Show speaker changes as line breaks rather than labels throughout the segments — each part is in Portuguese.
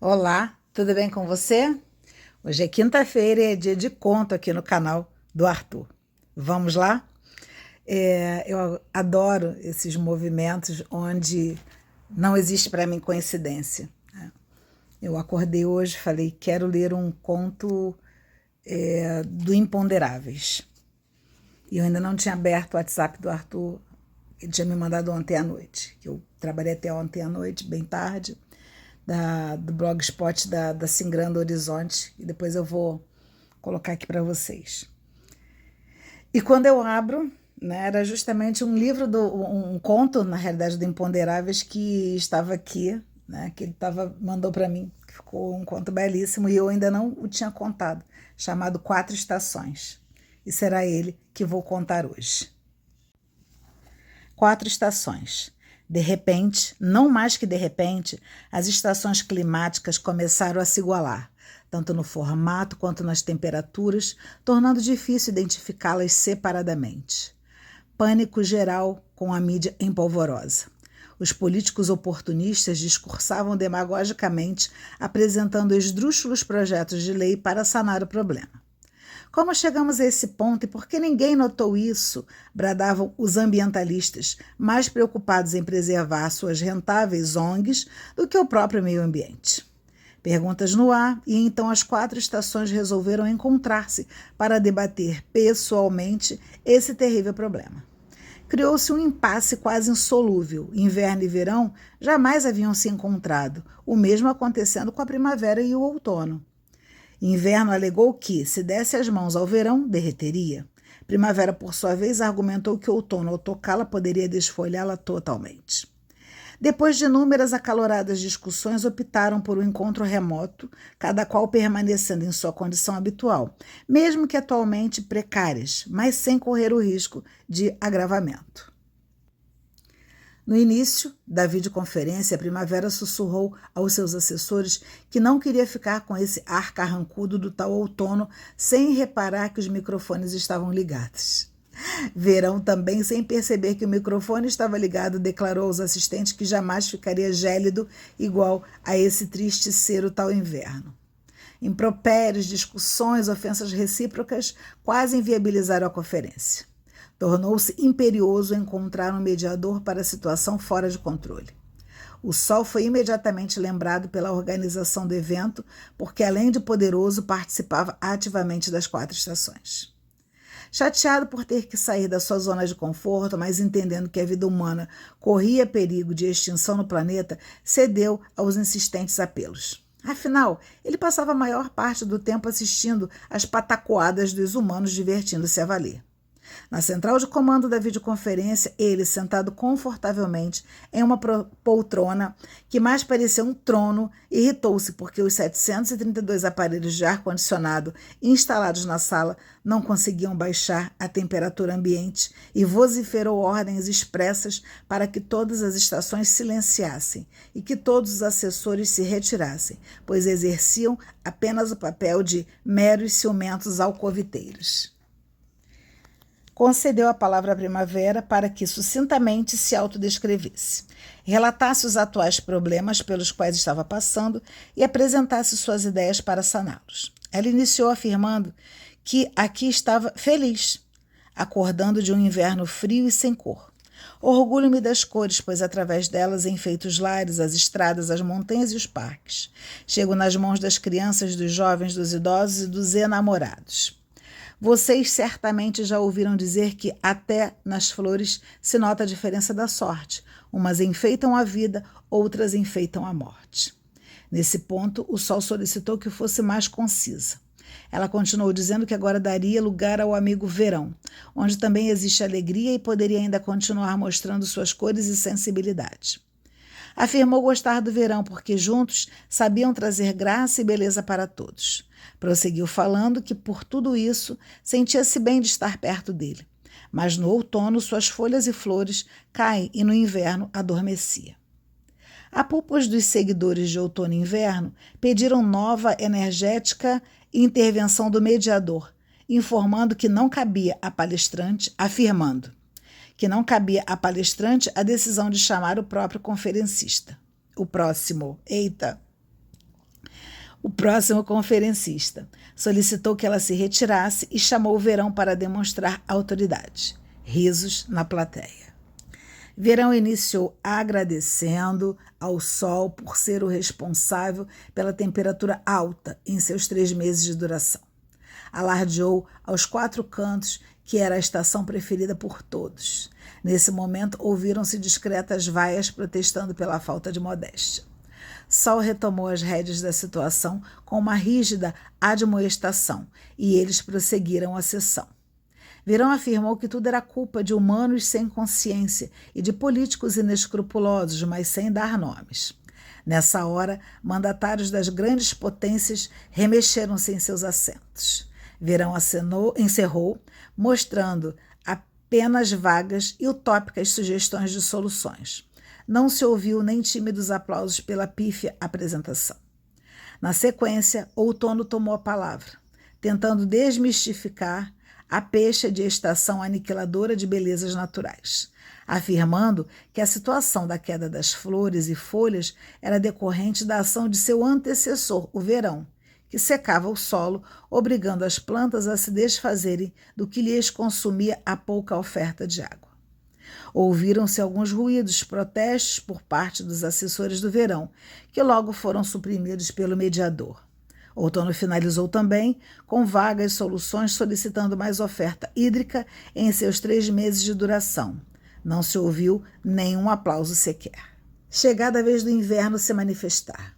Olá, tudo bem com você? Hoje é quinta-feira e é dia de conto aqui no canal do Arthur. Vamos lá? Eu adoro esses movimentos onde não existe para mim coincidência. Eu acordei hoje e falei, quero ler um conto do Imponderáveis. E eu ainda não tinha aberto o WhatsApp do Arthur, ele tinha me mandado ontem à noite, que eu trabalhei até ontem à noite, bem tarde, do blogspot da Singrando Horizonte, e depois eu vou colocar aqui para vocês. E quando eu abro, né, era justamente um livro, um conto, na realidade, do Imponderáveis, que estava aqui, né, que ele mandou para mim, que ficou um conto belíssimo, e eu ainda não o tinha contado, chamado Quatro Estações. E será ele que vou contar hoje. Quatro estações. De repente, não mais que de repente, as estações climáticas começaram a se igualar, tanto no formato quanto nas temperaturas, tornando difícil identificá-las separadamente. Pânico geral com a mídia empolvorosa. Os políticos oportunistas discursavam demagogicamente, apresentando esdrúxulos projetos de lei para sanar o problema. Como chegamos a esse ponto e por que ninguém notou isso? Bradavam os ambientalistas, mais preocupados em preservar suas rentáveis ONGs do que o próprio meio ambiente. Perguntas no ar, e então as quatro estações resolveram encontrar-se para debater pessoalmente esse terrível problema. Criou-se um impasse quase insolúvel. Inverno e verão jamais haviam se encontrado, o mesmo acontecendo com a primavera e o outono. Inverno alegou que, se desse as mãos ao verão, derreteria. Primavera, por sua vez, argumentou que outono, ao tocá-la, poderia desfolhá-la totalmente. Depois de inúmeras acaloradas discussões, optaram por um encontro remoto, cada qual permanecendo em sua condição habitual, mesmo que atualmente precárias, mas sem correr o risco de agravamento. No início da videoconferência, a Primavera sussurrou aos seus assessores que não queria ficar com esse ar carrancudo do tal outono sem reparar que os microfones estavam ligados. Verão também, sem perceber que o microfone estava ligado, declarou aos assistentes que jamais ficaria gélido igual a esse triste ser o tal inverno. Impropérios, discussões, ofensas recíprocas quase inviabilizaram a conferência. Tornou-se imperioso encontrar um mediador para a situação fora de controle. O Sol foi imediatamente lembrado pela organização do evento, porque, além de poderoso, participava ativamente das quatro estações. Chateado por ter que sair da sua zona de conforto, mas entendendo que a vida humana corria perigo de extinção no planeta, cedeu aos insistentes apelos. Afinal, ele passava a maior parte do tempo assistindo às patacoadas dos humanos, divertindo-se a valer. Na central de comando da videoconferência, ele, sentado confortavelmente em uma poltrona que mais parecia um trono, irritou-se porque os 732 aparelhos de ar-condicionado instalados na sala não conseguiam baixar a temperatura ambiente e vociferou ordens expressas para que todas as estações silenciassem e que todos os assessores se retirassem, pois exerciam apenas o papel de meros ciumentos alcoviteiros. Concedeu a palavra à Primavera para que sucintamente se autodescrevesse, relatasse os atuais problemas pelos quais estava passando e apresentasse suas ideias para saná-los. Ela iniciou afirmando que aqui estava feliz, acordando de um inverno frio e sem cor. Orgulho-me das cores, pois através delas enfeito os lares, as estradas, as montanhas e os parques. Chego nas mãos das crianças, dos jovens, dos idosos e dos enamorados. Vocês certamente já ouviram dizer que até nas flores se nota a diferença da sorte. Umas enfeitam a vida, outras enfeitam a morte. Nesse ponto, o Sol solicitou que fosse mais concisa. Ela continuou dizendo que agora daria lugar ao amigo verão, onde também existe alegria e poderia ainda continuar mostrando suas cores e sensibilidade. Afirmou gostar do verão porque juntos sabiam trazer graça e beleza para todos. Prosseguiu falando que, por tudo isso, sentia-se bem de estar perto dele. Mas no outono suas folhas e flores caem e no inverno adormecia. A púlpula dos seguidores de outono e inverno pediram nova, energética intervenção do mediador, informando que não cabia a palestrante, afirmando que não cabia à palestrante a decisão de chamar o próprio conferencista. O próximo, eita! O próximo conferencista solicitou que ela se retirasse e chamou o Verão para demonstrar autoridade. Risos na plateia. Verão iniciou agradecendo ao Sol por ser o responsável pela temperatura alta em seus 3 meses de duração. Alardeou aos 4 cantos que era a estação preferida por todos. Nesse momento, ouviram-se discretas vaias protestando pela falta de modéstia. Sol retomou as rédeas da situação com uma rígida admoestação e eles prosseguiram a sessão. Verão afirmou que tudo era culpa de humanos sem consciência e de políticos inescrupulosos, mas sem dar nomes. Nessa hora, mandatários das grandes potências remexeram-se em seus assentos. Verão encerrou, mostrando apenas vagas e utópicas sugestões de soluções. Não se ouviu nem tímidos aplausos pela pífia apresentação. Na sequência, Outono tomou a palavra, tentando desmistificar a pecha de estação aniquiladora de belezas naturais, afirmando que a situação da queda das flores e folhas era decorrente da ação de seu antecessor, o verão, que secava o solo, obrigando as plantas a se desfazerem do que lhes consumia a pouca oferta de água. Ouviram-se alguns ruídos, protestos por parte dos assessores do verão, que logo foram suprimidos pelo mediador. Outono finalizou também com vagas soluções solicitando mais oferta hídrica em seus 3 meses de duração. Não se ouviu nenhum aplauso sequer. Chegada a vez do inverno se manifestar.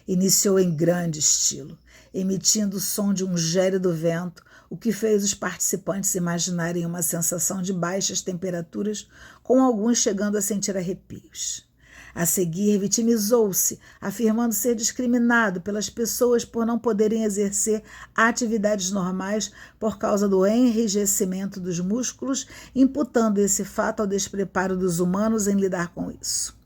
Iniciou em grande estilo, emitindo o som de um gélido vento, o que fez os participantes imaginarem uma sensação de baixas temperaturas, com alguns chegando a sentir arrepios. A seguir, vitimizou-se, afirmando ser discriminado pelas pessoas por não poderem exercer atividades normais por causa do enrijecimento dos músculos, imputando esse fato ao despreparo dos humanos em lidar com isso.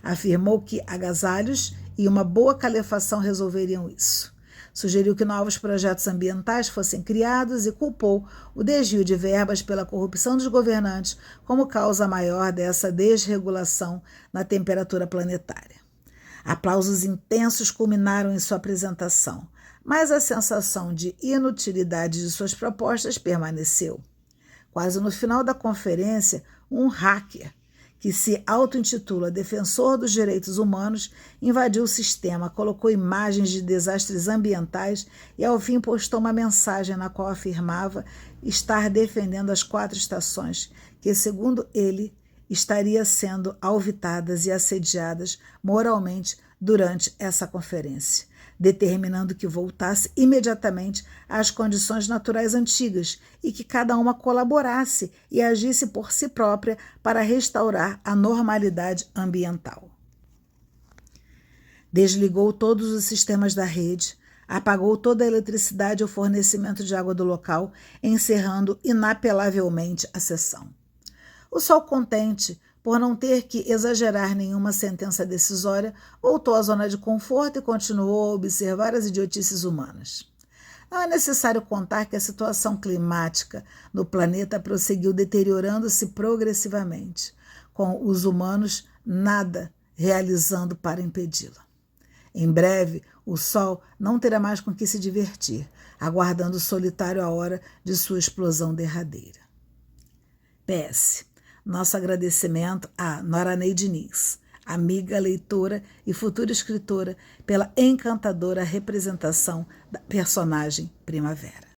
Afirmou que agasalhos e uma boa calefação resolveriam isso. Sugeriu que novos projetos ambientais fossem criados e culpou o desvio de verbas pela corrupção dos governantes como causa maior dessa desregulação na temperatura planetária. Aplausos intensos culminaram em sua apresentação, mas a sensação de inutilidade de suas propostas permaneceu. Quase no final da conferência, um hacker, que se auto-intitula Defensor dos Direitos Humanos, invadiu o sistema, colocou imagens de desastres ambientais e, ao fim, postou uma mensagem na qual afirmava estar defendendo as 4 estações, que, segundo ele, estariam sendo alvitadas e assediadas moralmente durante essa conferência, determinando que voltasse imediatamente às condições naturais antigas e que cada uma colaborasse e agisse por si própria para restaurar a normalidade ambiental. Desligou todos os sistemas da rede, apagou toda a eletricidade e o fornecimento de água do local, encerrando inapelavelmente a sessão. O Sol, contente por não ter que exagerar nenhuma sentença decisória, voltou à zona de conforto e continuou a observar as idiotices humanas. Não é necessário contar que a situação climática no planeta prosseguiu deteriorando-se progressivamente, com os humanos nada realizando para impedi-la. Em breve, o Sol não terá mais com que se divertir, aguardando solitário a hora de sua explosão derradeira. PS. Nosso agradecimento a Noraney Diniz, amiga, leitora e futura escritora, pela encantadora representação da personagem Primavera.